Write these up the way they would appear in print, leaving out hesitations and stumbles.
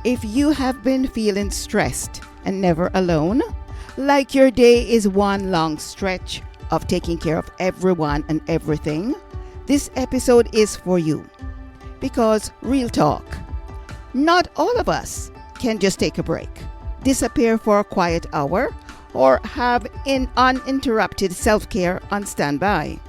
If you have been feeling stressed and never alone, like your day is one long stretch of taking care of everyone and everything, this episode is for you. Because real talk, not all of us can just take a break, disappear for a quiet hour, or have uninterrupted self-care on standby.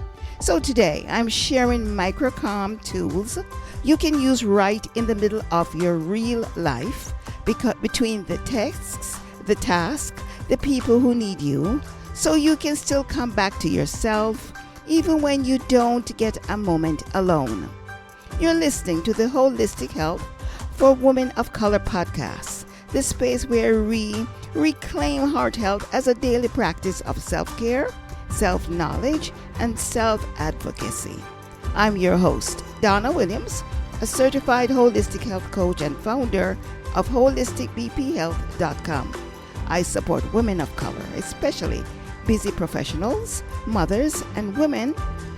So today, I'm sharing micro-calm tools you can use right in the middle of your real life, between the texts, the task, the people who need you, so you can still come back to yourself even when you don't get a moment alone. You're listening to the Holistic Health for Women of Color podcast, the space where we reclaim heart health as a daily practice of self-care, self-knowledge, and self-advocacy. I'm your host, Donna Williams, a certified holistic health coach and founder of holisticbphealth.com. I support women of color, especially busy professionals, mothers, and women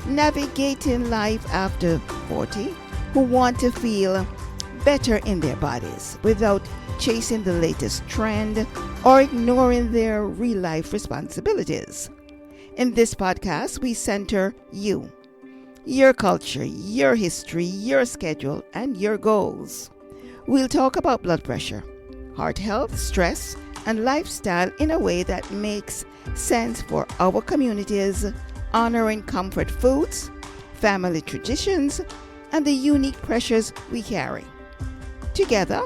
navigating life after 40 who want to feel better in their bodies without chasing the latest trend or ignoring their real life responsibilities. In this podcast, we center you, your culture, your history, your schedule, and your goals. We'll talk about blood pressure, heart health, stress, and lifestyle in a way that makes sense for our communities, honoring comfort foods, family traditions, and the unique pressures we carry. Together,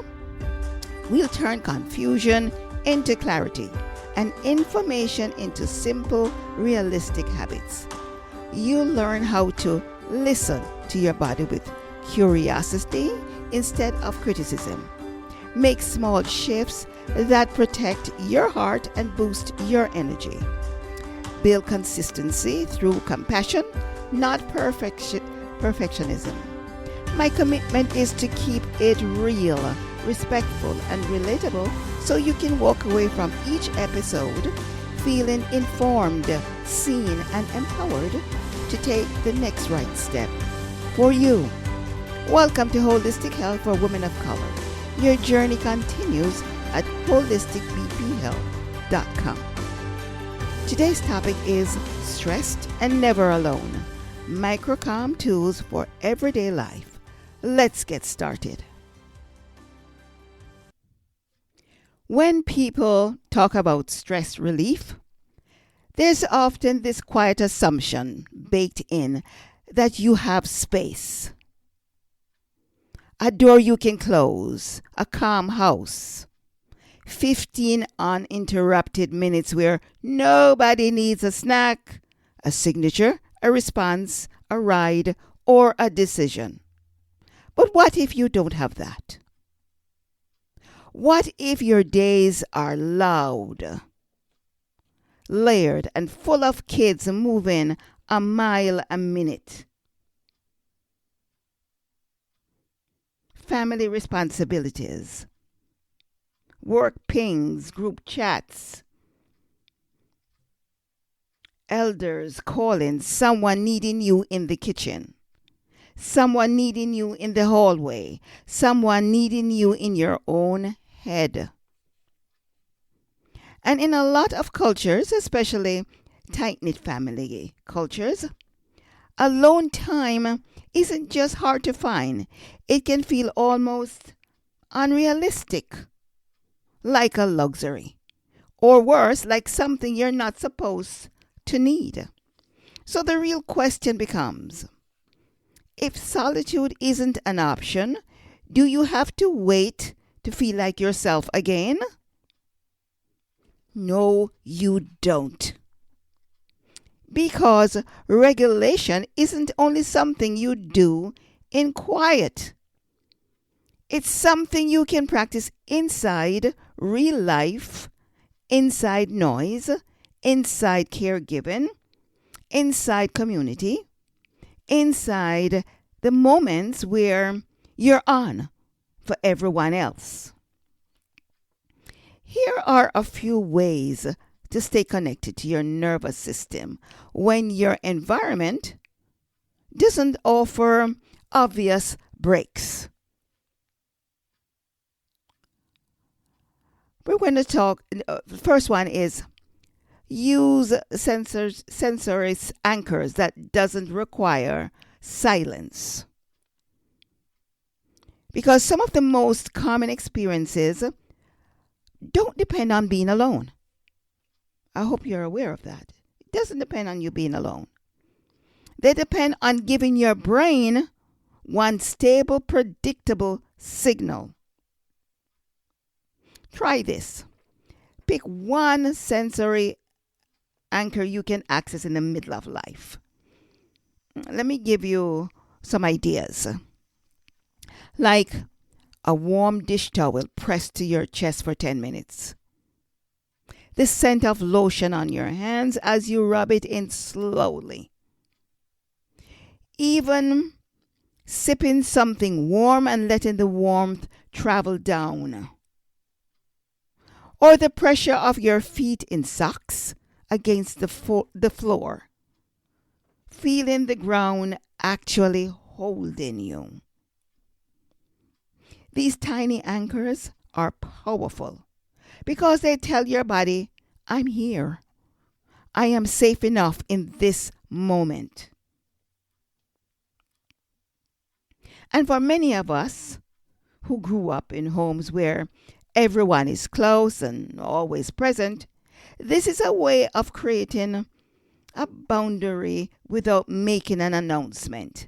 we'll turn confusion into clarity and information into simple, realistic habits. You'll learn how to listen to your body with curiosity instead of criticism. Make small shifts that protect your heart and boost your energy. Build consistency through compassion, not perfectionism. My commitment is to keep it real, respectful, and relatable so you can walk away from each episode feeling informed, seen, and empowered to take the next right step for you. Welcome to Holistic Health for Women of Color. Your journey continues at holisticbphealth.com. Today's topic is stressed and never alone. Micro-calm tools for everyday life. Let's get started. When people talk about stress relief, there's often this quiet assumption baked in that you have space, a door you can close, a calm house, 15 uninterrupted minutes where nobody needs a snack, a signature, a response, a ride, or a decision. But what if you don't have that? What if your days are loud, layered, and full of kids moving a mile a minute? Family responsibilities, work pings, group chats, elders calling, someone needing you in the kitchen, someone needing you in the hallway, someone needing you in your own head. And in a lot of cultures, especially tight-knit family cultures, alone time isn't just hard to find. It can feel almost unrealistic, like a luxury, or worse, like something you're not supposed to need. So the real question becomes, if solitude isn't an option, do you have to wait to feel like yourself again? No, you don't. Because regulation isn't only something you do in quiet. It's something you can practice inside real life, inside noise, inside caregiving, inside community, inside the moments where you're on for everyone else. Here are a few ways to stay connected to your nervous system when your environment doesn't offer obvious breaks. We're going to talk. The first one is use sensory anchors that doesn't require silence. Because some of the most common experiences don't depend on being alone. I hope you're aware of that. It doesn't depend on you being alone. They depend on giving your brain one stable, predictable signal. Try this. Pick one sensory anchor you can access in the middle of life. Let me give you some ideas. Like a warm dish towel pressed to your chest for 10 minutes. The scent of lotion on your hands as you rub it in slowly. Even sipping something warm and letting the warmth travel down. Or the pressure of your feet in socks against the floor. Feeling the ground actually holding you. These tiny anchors are powerful because they tell your body, I'm here. I am safe enough in this moment. And for many of us who grew up in homes where everyone is close and always present, this is a way of creating a boundary without making an announcement.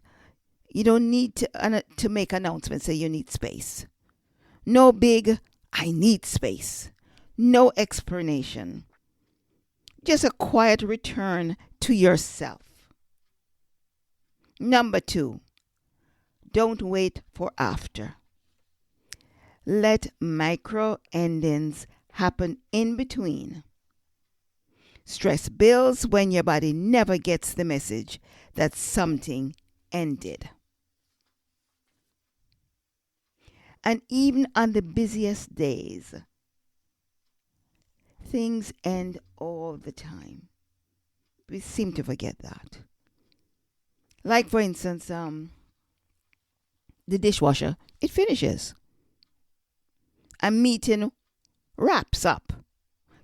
You don't need to make announcements say you need space. No big, I need space. No explanation. Just a quiet return to yourself. Number 2, don't wait for after. Let micro endings happen in between. Stress builds when your body never gets the message that something ended. And even on the busiest days, things end all the time. We seem to forget that. Like, for instance, the dishwasher, it finishes. A meeting wraps up.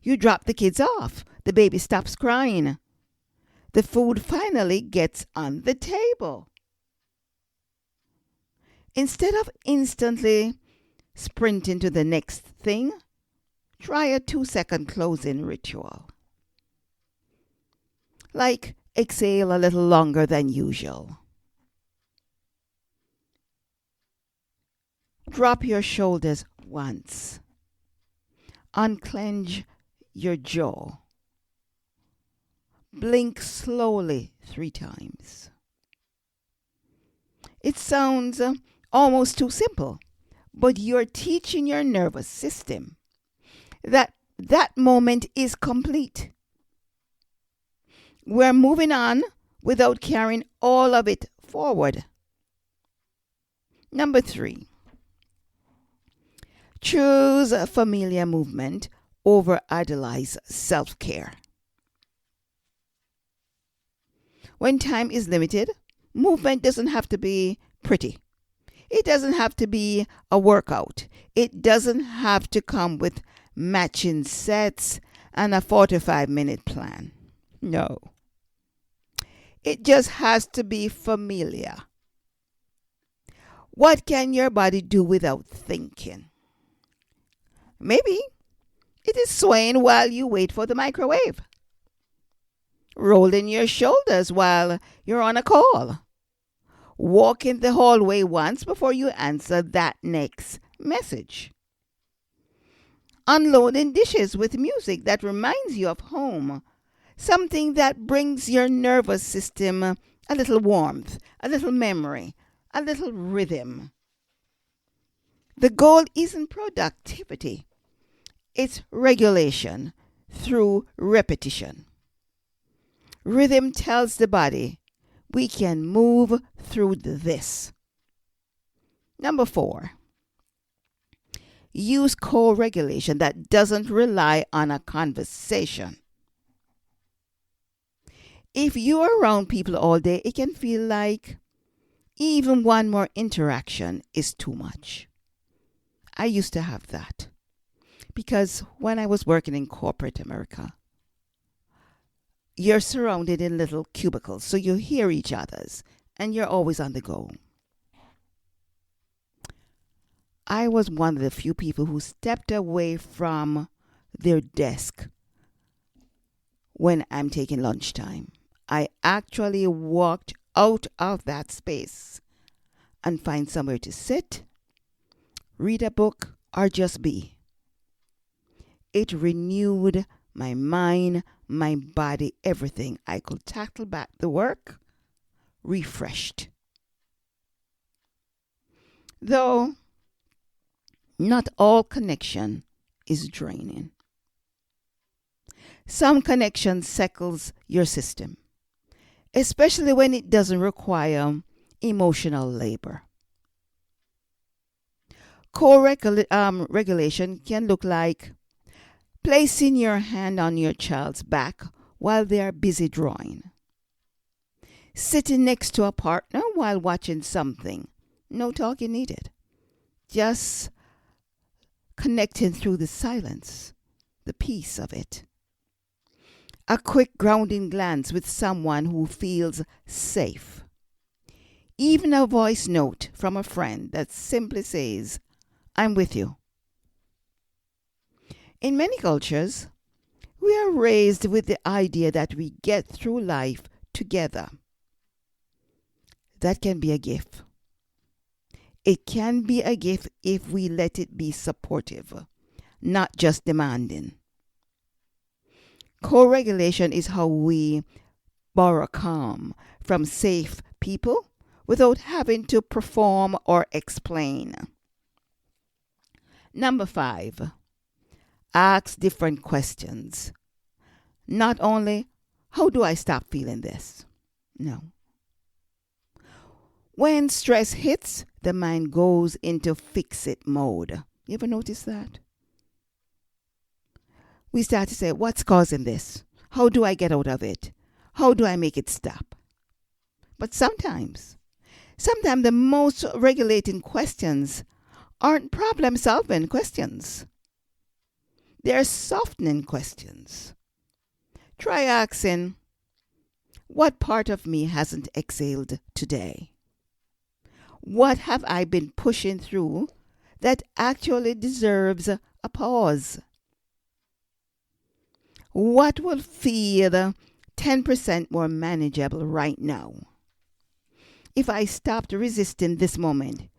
You drop the kids off. The baby stops crying. The food finally gets on the table. Instead of instantly sprinting to the next thing, try a 2-second closing ritual. Like exhale a little longer than usual. Drop your shoulders once. Unclench your jaw. Blink slowly 3 times. It sounds almost too simple, but you're teaching your nervous system that moment is complete. We're moving on without carrying all of it forward. Number 3, choose a familiar movement over idolized self-care. When time is limited, movement doesn't have to be pretty. It doesn't have to be a workout. It doesn't have to come with matching sets and a 45-minute plan. No. It just has to be familiar. What can your body do without thinking? Maybe it is swaying while you wait for the microwave. Rolling your shoulders while you're on a call. Walking the hallway once before you answer that next message. Unloading dishes with music that reminds you of home. Something that brings your nervous system a little warmth, a little memory, a little rhythm. The goal isn't productivity. It's regulation through repetition. Rhythm tells the body, we can move through this. Number 4, use co-regulation that doesn't rely on a conversation. If you're around people all day, it can feel like even one more interaction is too much. I used to have that. Because when I was working in corporate America, you're surrounded in little cubicles, so you hear each other's, and you're always on the go. I was one of the few people who stepped away from their desk when I'm taking lunchtime. I actually walked out of that space and find somewhere to sit, read a book, or just be. It renewed my mind, my body, everything. I could tackle back the work refreshed. Though not all connection is draining. Some connection settles your system, especially when it doesn't require emotional labor. Co-regulation can look like placing your hand on your child's back while they are busy drawing. Sitting next to a partner while watching something. No talking needed. Just connecting through the silence, the peace of it. A quick grounding glance with someone who feels safe. Even a voice note from a friend that simply says, "I'm with you." In many cultures, we are raised with the idea that we get through life together. That can be a gift. It can be a gift if we let it be supportive, not just demanding. Co-regulation is how we borrow calm from safe people without having to perform or explain. Number 5, ask different questions. Not only, how do I stop feeling this? No. When stress hits, the mind goes into fix-it mode. You ever notice that? We start to say, what's causing this? How do I get out of it? How do I make it stop? But sometimes the most regulating questions aren't problem-solving questions. They're softening questions. Try asking, what part of me hasn't exhaled today? What have I been pushing through that actually deserves a pause? What will feel 10% more manageable right now? If I stopped resisting this moment,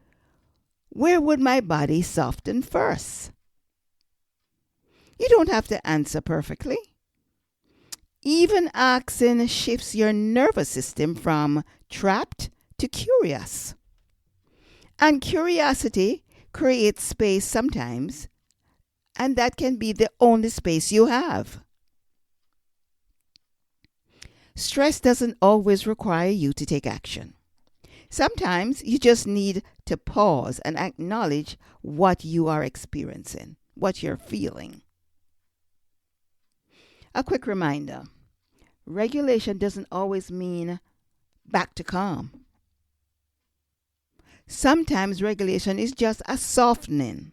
where would my body soften first? You don't have to answer perfectly. Even asking shifts your nervous system from trapped to curious. And curiosity creates space sometimes, and that can be the only space you have. Stress doesn't always require you to take action. Sometimes you just need to pause and acknowledge what you are experiencing, what you're feeling. A quick reminder, regulation doesn't always mean back to calm. Sometimes regulation is just a softening.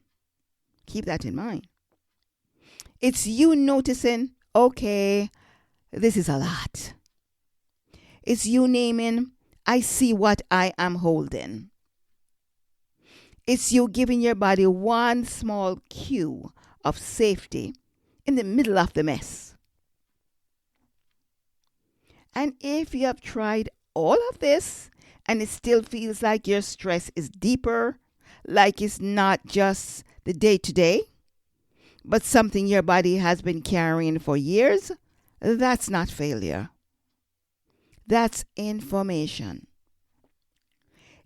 Keep that in mind. It's you noticing, okay, this is a lot. It's you naming, I see what I am holding. It's you giving your body one small cue of safety in the middle of the mess. And if you have tried all of this and it still feels like your stress is deeper, like it's not just the day-to-day, but something your body has been carrying for years, that's not failure. That's information.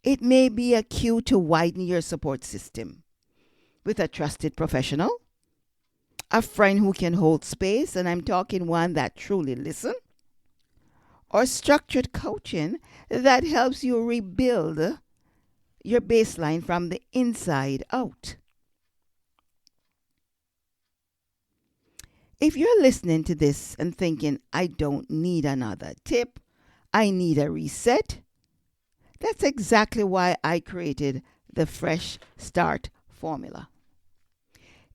It may be a cue to widen your support system with a trusted professional, a friend who can hold space, and I'm talking one that truly listens, or structured coaching that helps you rebuild your baseline from the inside out. If you're listening to this and thinking, I don't need another tip, I need a reset, that's exactly why I created the Fresh Start formula.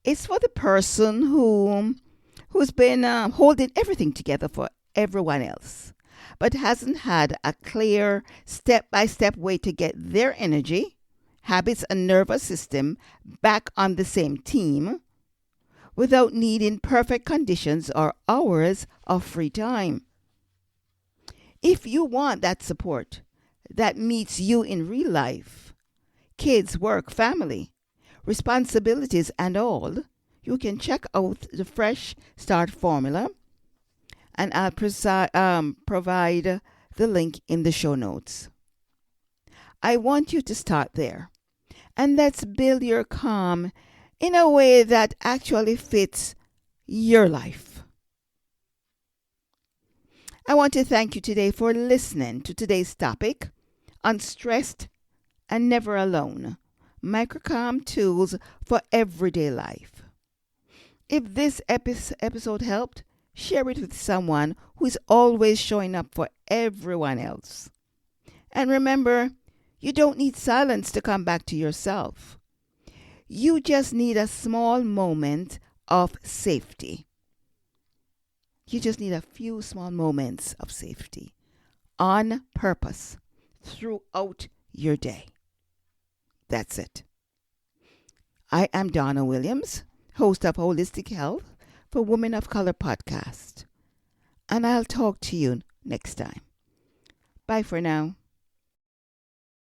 It's for the person who's been holding everything together for everyone else, but hasn't had a clear step-by-step way to get their energy, habits, and nervous system back on the same team without needing perfect conditions or hours of free time. If you want that support that meets you in real life, kids, work, family, responsibilities, and all, you can check out the Fresh Start formula, and I'll provide the link in the show notes. I want you to start there, and let's build your calm in a way that actually fits your life. I want to thank you today for listening to today's topic, Unstressed and Never Alone, Microcalm Tools for Everyday Life. If this episode helped, share it with someone who is always showing up for everyone else. And remember, you don't need silence to come back to yourself. You just need a small moment of safety. You just need a few small moments of safety on purpose throughout your day. That's it. I am Donna Williams, host of Holistic Health for Women of Color podcast. And I'll talk to you next time. Bye for now.